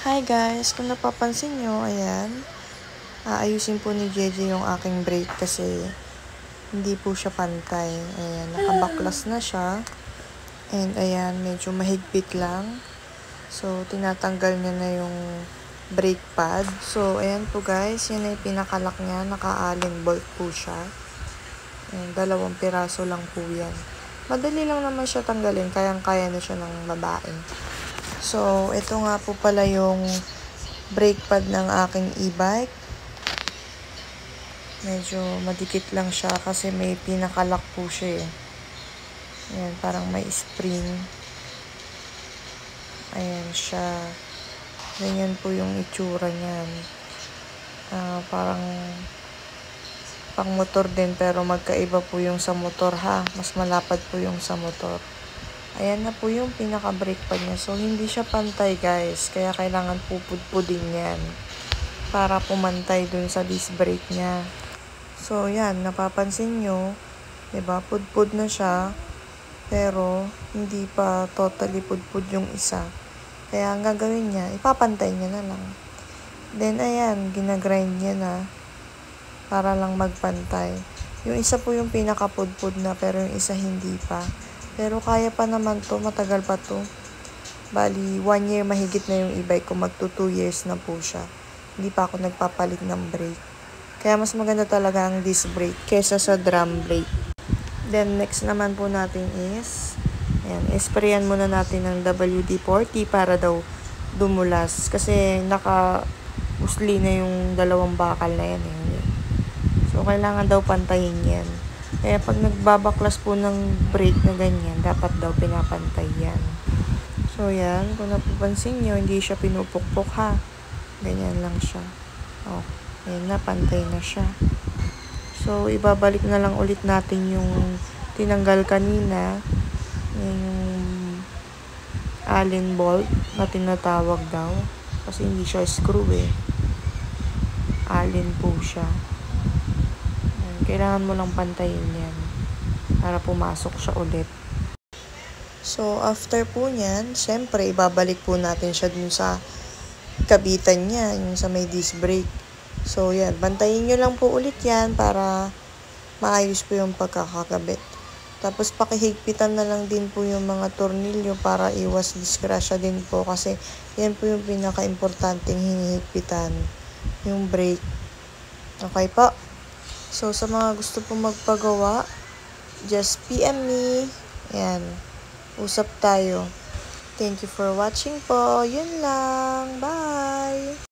Hi guys, kung napapansin nyo, ayan, aayusin po ni JJ yung aking brake kasi hindi po siya pantay. Ayan, nakabaklas na siya. And ayan, medyo mahigpit lang. So, tinatanggal niya na yung brake pad. So, ayan po guys, yan ay pinakalak niya. Naka-allen bolt po siya. Ayan, 2 piraso lang po yan. Madali lang naman siya tanggalin. Kayang-kaya na siya ng babae. So, ito nga po pala yung brake pad ng aking e-bike. Medyo madikit lang siya kasi may pinakalak po siya eh. Ayan, parang may spring. Ayan siya. Ganyan po yung itsura niyan. Parang pang motor din pero magkaiba po yung sa motor ha. Mas malapad po yung sa motor. Ayan na po yung pinaka-brake pad niya. So, hindi siya pantay guys. Kaya kailangan pupudpudin yan. Para pumantay dun sa disc brake niya. So, yan. Napapansin nyo. Diba? Pudpud na siya. Pero, hindi pa totally pudpud yung isa. Kaya ang gagawin niya, ipapantay niya na lang. Then, ayan. Ginagrind niya na. Para lang magpantay. Yung isa po yung pinaka-pudpud na. Pero yung isa hindi pa. Pero kaya pa naman to, matagal pa to. Bali, 1 year mahigit na yung e-bike ko, magto 2 years na po siya. Hindi pa ako nagpapalit ng brake. Kaya mas maganda talaga ang disc brake kesa sa drum brake. Then, next naman po natin is, ayan, sprayan muna natin ng WD-40 para daw dumulas. Kasi naka-usli na yung 2 bakal na yan. So, kailangan daw pantayin yan. Kaya pag nagbabaklas po ng brake na ganyan, dapat daw pinapantay yan. So, yan. Kung napapansin nyo, hindi siya pinupukpok ha. Ganyan lang siya. Oh, ayan na. Pantay na siya. So, ibabalik na lang ulit natin yung tinanggal kanina. Yung Allen bolt na tinatawag daw. Kasi hindi siya screw eh. Allen po siya. Kailangan mo lang pantayin yan para pumasok siya ulit. So, after po nyan, syempre, ibabalik po natin siya dun sa kabitan niya, yung sa may disc brake. So, yan. Bantayin nyo lang po ulit yan para maayos po yung pagkakakabit. Tapos, pakihigpitan na lang din po yung mga tornilyo para iwas disgrasya din po kasi yan po yung pinaka-importanting hinihigpitan, yung brake. Okay po? So, sa mga gusto po magpagawa, just PM me. Ayan. Usap tayo. Thank you for watching po. Yun lang. Bye!